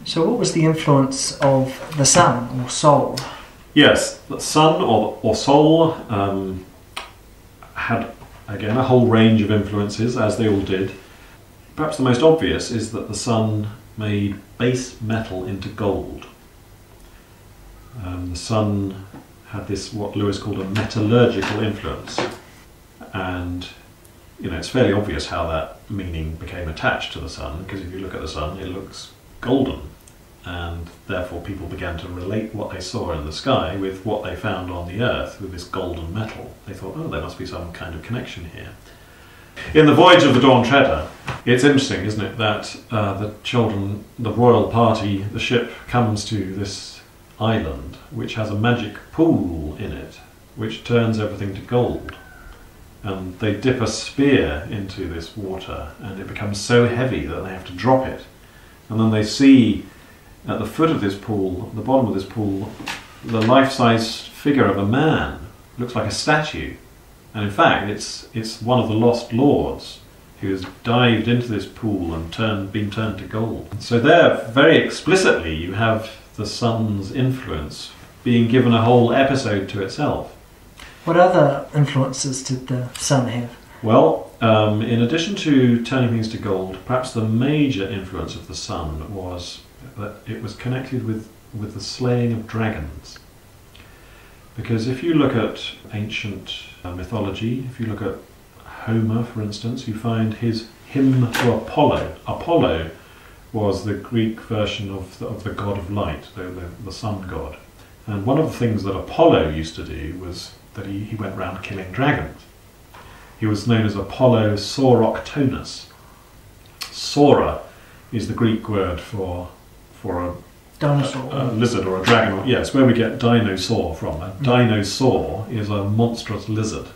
So what was the influence of the sun, or soul? Yes, the sun or soul had, again, a whole range of influences, as they all did. Perhaps the most obvious is that the sun made base metal into gold. The sun had this, what Lewis called a metallurgical influence, and it's fairly obvious how that meaning became attached to the sun, because if you look at the sun, it looks golden, and therefore people began to relate what they saw in the sky with what they found on the earth, with this golden metal. They thought, oh, there must be some kind of connection here. In the Voyage of the Dawn Treader, it's interesting, isn't it, that the royal party, the ship comes to this island which has a magic pool in it which turns everything to gold, and they dip a spear into this water and it becomes so heavy that they have to drop it, and then they see at the foot of this pool, at the bottom of this pool, the life-size figure of a man. It looks like a statue, and in fact it's one of the lost lords who has dived into this pool and been turned to gold. So there, very explicitly, you have the sun's influence being given a whole episode to itself. What other influences did the sun have? Well, in addition to turning things to gold, perhaps the major influence of the sun was that it was connected with the slaying of dragons. Because if you look at ancient mythology, if you look at Homer, for instance, you find his hymn to Apollo. Apollo was the Greek version of the god of light, the sun god. And one of the things that Apollo used to do was that he went around killing dragons. He was known as Apollo Sauroctonus. Saura is the Greek word for a dinosaur, a lizard or a dragon. Yes, where we get dinosaur from. A dinosaur is a monstrous lizard,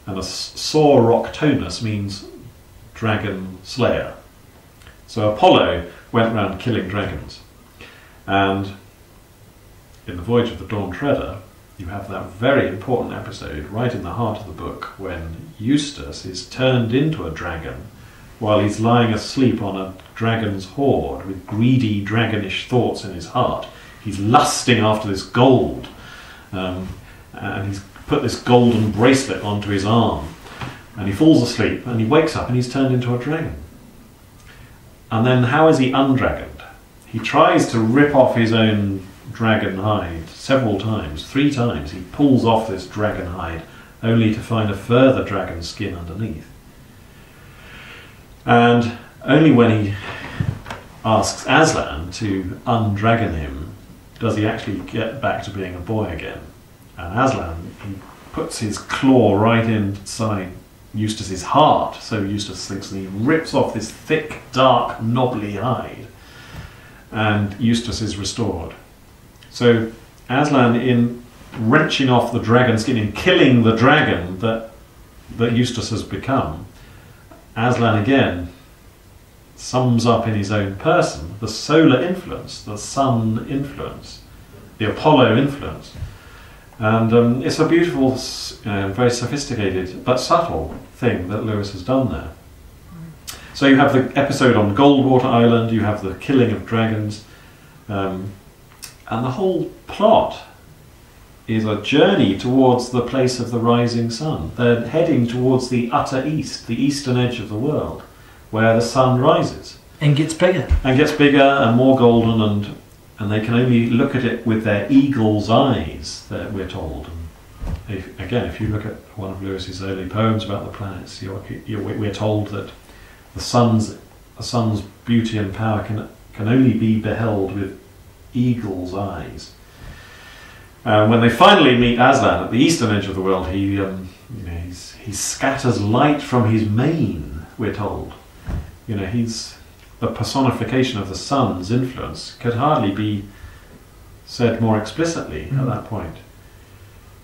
and a Sauroctonus means dragon slayer. So Apollo went around killing dragons, and in the Voyage of the Dawn Treader you have that very important episode right in the heart of the book when Eustace is turned into a dragon while he's lying asleep on a dragon's hoard with greedy dragonish thoughts in his heart. He's lusting after this gold, and he's put this golden bracelet onto his arm, and he falls asleep and he wakes up and he's turned into a dragon. And then how is he undragoned? He tries to rip off his own dragon hide several times, 3 times. He pulls off this dragon hide only to find a further dragon skin underneath. And only when he asks Aslan to undragon him does he actually get back to being a boy again. And Aslan, he puts his claw right inside Eustace's heart, so Eustace thinks, and he rips off this thick, dark, knobbly hide, and Eustace is restored. So Aslan, in wrenching off the dragon skin, in killing the dragon that Eustace has become, Aslan again sums up in his own person the solar influence, the sun influence, the Apollo influence. And it's a beautiful, very sophisticated but subtle thing that Lewis has done there. So you have the episode on Goldwater Island, you have the killing of dragons, and the whole plot is a journey towards the place of the rising sun. They're heading towards the utter east, the eastern edge of the world, where the sun rises. And gets bigger. And gets bigger and more golden, and they can only look at it with their eagle's eyes, we're told. And if you look at one of Lewis's early poems about the planets, we're told that the sun's beauty and power can only be beheld with eagle's eyes. When they finally meet Aslan at the eastern edge of the world, he scatters light from his mane, we're told. He's the personification of the sun's influence. Could hardly be said more explicitly at that point.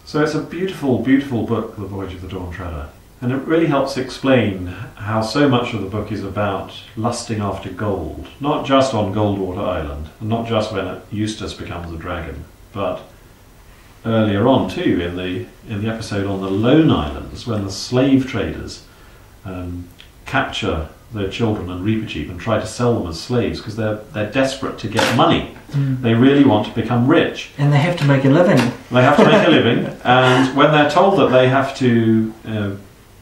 So it's a beautiful, beautiful book, The Voyage of the Dawn Treader. And it really helps explain how so much of the book is about lusting after gold. Not just on Goldwater Island, and not just when Eustace becomes a dragon, but earlier on too, in the episode on the Lone Islands, when the slave traders capture their children and Reepicheep and try to sell them as slaves because they're desperate to get money. Mm. They really want to become rich. And they have to make a living. They have to make a living, and when they're told that they have to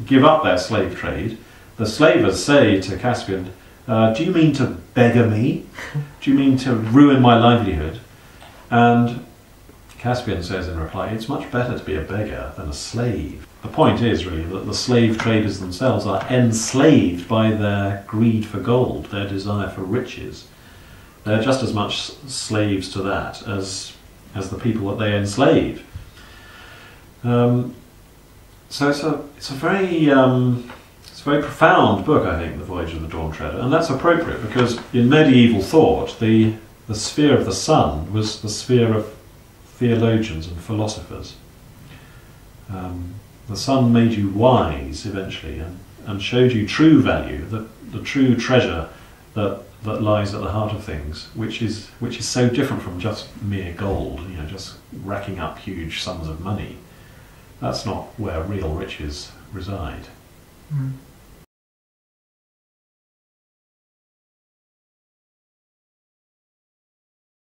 give up their slave trade, the slavers say to Caspian, do you mean to beggar me? Do you mean to ruin my livelihood? And Caspian says in reply, it's much better to be a beggar than a slave. The point is really that the slave traders themselves are enslaved by their greed for gold, their desire for riches. They're just as much slaves to that as the people that they enslave. So it's a very profound book, I think, The Voyage of the Dawn Treader, and that's appropriate because in medieval thought, the sphere of the sun was the sphere of theologians and philosophers. The sun made you wise eventually and showed you true value, the true treasure that lies at the heart of things, which is so different from just mere gold, just racking up huge sums of money. That's not where real riches reside. Mm.